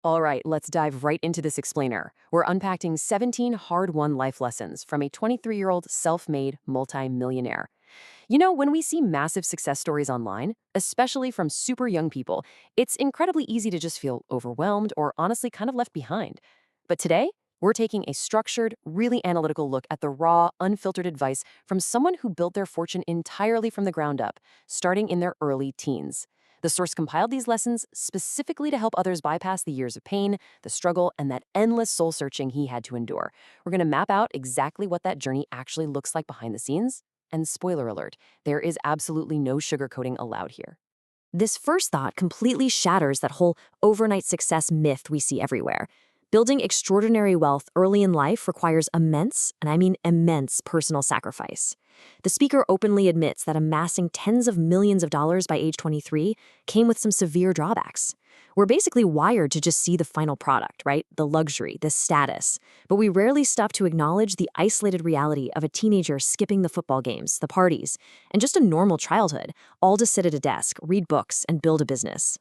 All right, let's dive right into this explainer. We're unpacking 17 hard-won life lessons from a 23-year-old self-made multimillionaire. When we see massive success stories online, especially from super young people, it's incredibly easy to just feel overwhelmed or honestly kind of left behind. But today, we're taking a structured, really analytical look at the raw, unfiltered advice from someone who built their fortune entirely from the ground up, starting in their early teens. The source compiled these lessons specifically to help others bypass the years of pain, the struggle, and that endless soul searching he had to endure. We're going to map out exactly what that journey actually looks like behind the scenes. And spoiler alert, there is absolutely no sugarcoating allowed here. This first thought completely shatters that whole overnight success myth we see everywhere. Building extraordinary wealth early in life requires immense, and I mean immense, personal sacrifice. The speaker openly admits that amassing tens of millions of dollars by age 23 came with some severe drawbacks. We're basically wired to just see the final product, right? The luxury, the status. But we rarely stop to acknowledge the isolated reality of a teenager skipping the football games, the parties, and just a normal childhood, all to sit at a desk, read books, and build a business.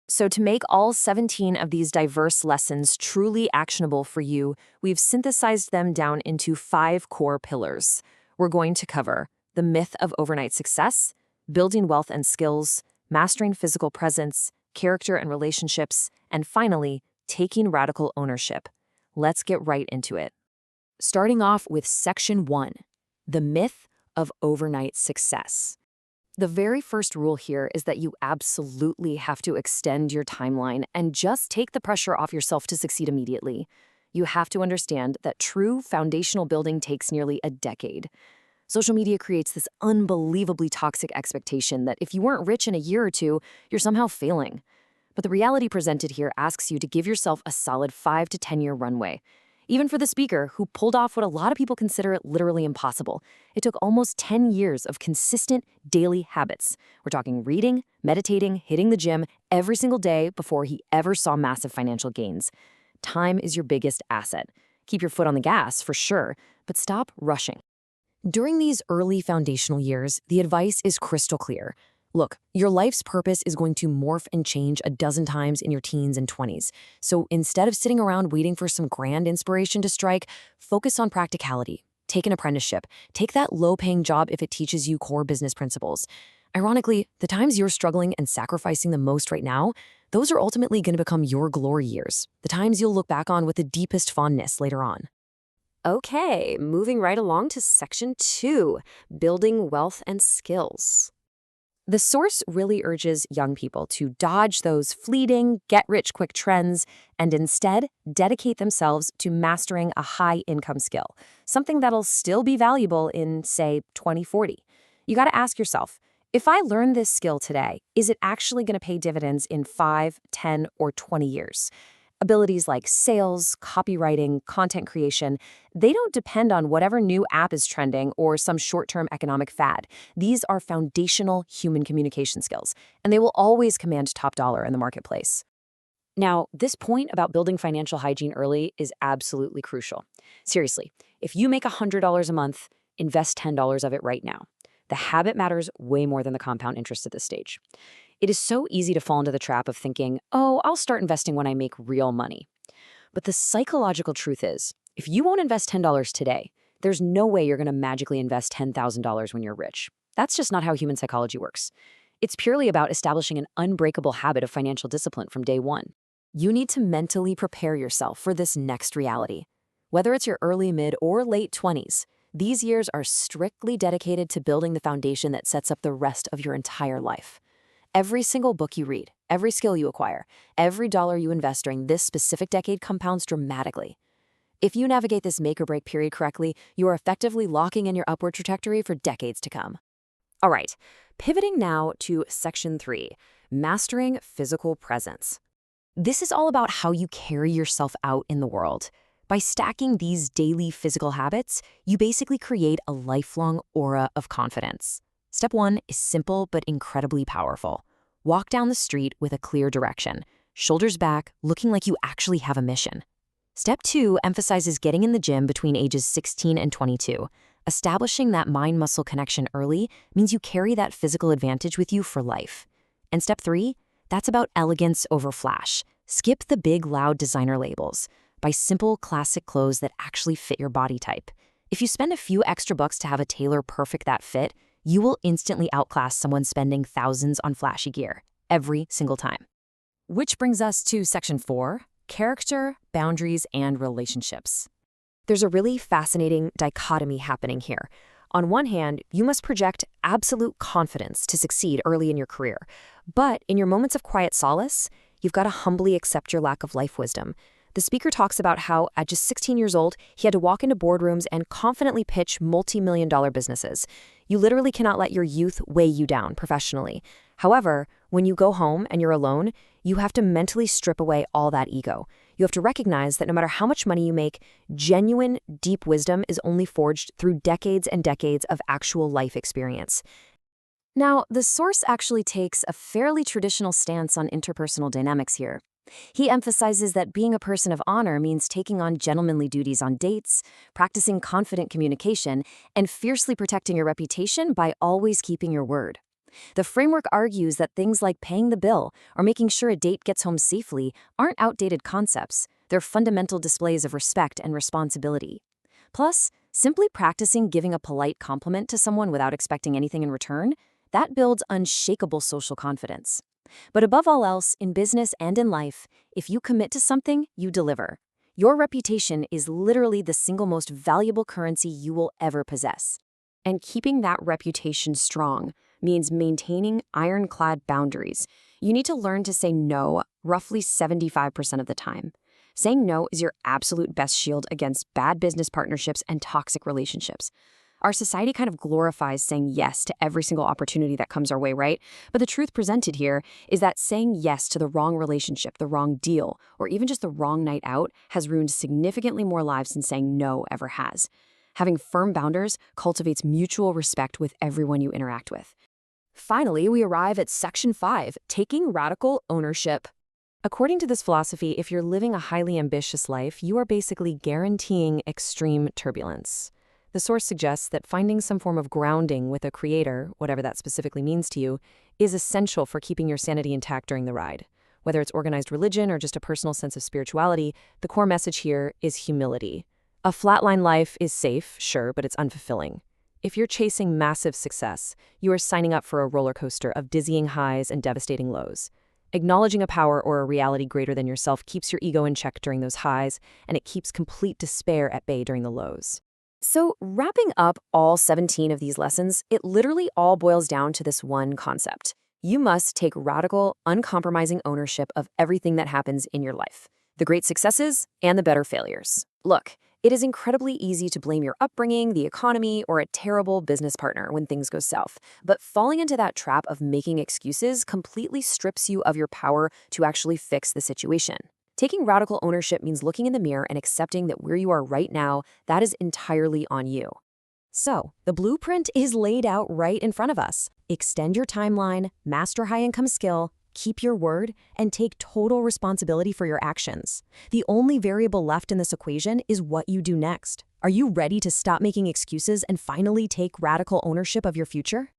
So to make all 17 of these diverse lessons truly actionable for you, we've synthesized them down into 5 core pillars. We're going to cover the myth of overnight success, building wealth and skills, mastering physical presence, character and relationships, and finally, taking radical ownership. Let's get right into it. Starting off with Section 1, the myth of overnight success. The very first rule here is that you absolutely have to extend your timeline and just take the pressure off yourself to succeed immediately. You have to understand that true foundational building takes nearly a decade. Social media creates this unbelievably toxic expectation that if you weren't rich in a year or two, you're somehow failing. But the reality presented here asks you to give yourself a solid 5 to 10-year runway. Even for the speaker, who pulled off what a lot of people consider literally impossible, it took almost 10 years of consistent daily habits. We're talking reading, meditating, hitting the gym every single day before he ever saw massive financial gains. Time is your biggest asset. Keep your foot on the gas, for sure, but stop rushing. During these early foundational years, the advice is crystal clear. Look, your life's purpose is going to morph and change a dozen times in your teens and 20s. So instead of sitting around waiting for some grand inspiration to strike, focus on practicality. Take an apprenticeship. Take that low-paying job if it teaches you core business principles. Ironically, the times you're struggling and sacrificing the most right now, those are ultimately going to become your glory years, the times you'll look back on with the deepest fondness later on. Okay, moving right along to Section 2, building wealth and skills. The source really urges young people to dodge those fleeting, get-rich-quick trends and instead dedicate themselves to mastering a high-income skill, something that'll still be valuable in, say, 2040. You got to ask yourself, if I learn this skill today, is it actually going to pay dividends in 5, 10, or 20 years? Abilities like sales, copywriting, content creation, they don't depend on whatever new app is trending or some short-term economic fad. These are foundational human communication skills, and they will always command top dollar in the marketplace. Now, this point about building financial hygiene early is absolutely crucial. Seriously, if you make $100 a month, invest $10 of it right now. The habit matters way more than the compound interest at this stage. It is so easy to fall into the trap of thinking, oh, I'll start investing when I make real money. But the psychological truth is, if you won't invest $10 today, there's no way you're going to magically invest $10,000 when you're rich. That's just not how human psychology works. It's purely about establishing an unbreakable habit of financial discipline from day one. You need to mentally prepare yourself for this next reality. Whether it's your early, mid, or late 20s, these years are strictly dedicated to building the foundation that sets up the rest of your entire life. Every single book you read, every skill you acquire, every dollar you invest during this specific decade compounds dramatically. If you navigate this make-or-break period correctly, you are effectively locking in your upward trajectory for decades to come. All right, pivoting now to Section 3, mastering physical presence. This is all about how you carry yourself out in the world. By stacking these daily physical habits, you basically create a lifelong aura of confidence. Step 1 is simple but incredibly powerful. Walk down the street with a clear direction, shoulders back, looking like you actually have a mission. Step 2 emphasizes getting in the gym between ages 16 and 22. Establishing that mind-muscle connection early means you carry that physical advantage with you for life. And Step 3, that's about elegance over flash. Skip the big, loud designer labels. Buy simple, classic clothes that actually fit your body type. If you spend a few extra bucks to have a tailor perfect that fit, you will instantly outclass someone spending thousands on flashy gear every single time. Which brings us to section 4, character, boundaries, and relationships. There's a really fascinating dichotomy happening here. On one hand, you must project absolute confidence to succeed early in your career. But in your moments of quiet solace, you've got to humbly accept your lack of life wisdom. The speaker talks about how, at just 16 years old, he had to walk into boardrooms and confidently pitch multi-million-dollar businesses. You literally cannot let your youth weigh you down professionally. However, when you go home and you're alone, you have to mentally strip away all that ego. You have to recognize that no matter how much money you make, genuine, deep wisdom is only forged through decades and decades of actual life experience. Now, the source actually takes a fairly traditional stance on interpersonal dynamics here. He emphasizes that being a person of honor means taking on gentlemanly duties on dates, practicing confident communication, and fiercely protecting your reputation by always keeping your word. The framework argues that things like paying the bill or making sure a date gets home safely aren't outdated concepts. They're fundamental displays of respect and responsibility. Plus, simply practicing giving a polite compliment to someone without expecting anything in return, that builds unshakable social confidence. But above all else, in business and in life, if you commit to something, you deliver. Your reputation is literally the single most valuable currency you will ever possess. And keeping that reputation strong means maintaining ironclad boundaries. You need to learn to say no roughly 75% of the time. Saying no is your absolute best shield against bad business partnerships and toxic relationships. Our society kind of glorifies saying yes to every single opportunity that comes our way, right? But the truth presented here is that saying yes to the wrong relationship, the wrong deal, or even just the wrong night out has ruined significantly more lives than saying no ever has. Having firm boundaries cultivates mutual respect with everyone you interact with. Finally, we arrive at section 5, taking radical ownership. According to this philosophy, if you're living a highly ambitious life, you are basically guaranteeing extreme turbulence. The source suggests that finding some form of grounding with a creator, whatever that specifically means to you, is essential for keeping your sanity intact during the ride. Whether it's organized religion or just a personal sense of spirituality, the core message here is humility. A flatline life is safe, sure, but it's unfulfilling. If you're chasing massive success, you are signing up for a roller coaster of dizzying highs and devastating lows. Acknowledging a power or a reality greater than yourself keeps your ego in check during those highs, and it keeps complete despair at bay during the lows. So, wrapping up all 17 of these lessons, it literally all boils down to this one concept. You must take radical, uncompromising ownership of everything that happens in your life, the great successes and the better failures. Look, it is incredibly easy to blame your upbringing, the economy, or a terrible business partner when things go south. But falling into that trap of making excuses completely strips you of your power to actually fix the situation. Taking radical ownership means looking in the mirror and accepting that where you are right now, that is entirely on you. So, the blueprint is laid out right in front of us. Extend your timeline, master high-income skill, keep your word, and take total responsibility for your actions. The only variable left in this equation is what you do next. Are you ready to stop making excuses and finally take radical ownership of your future?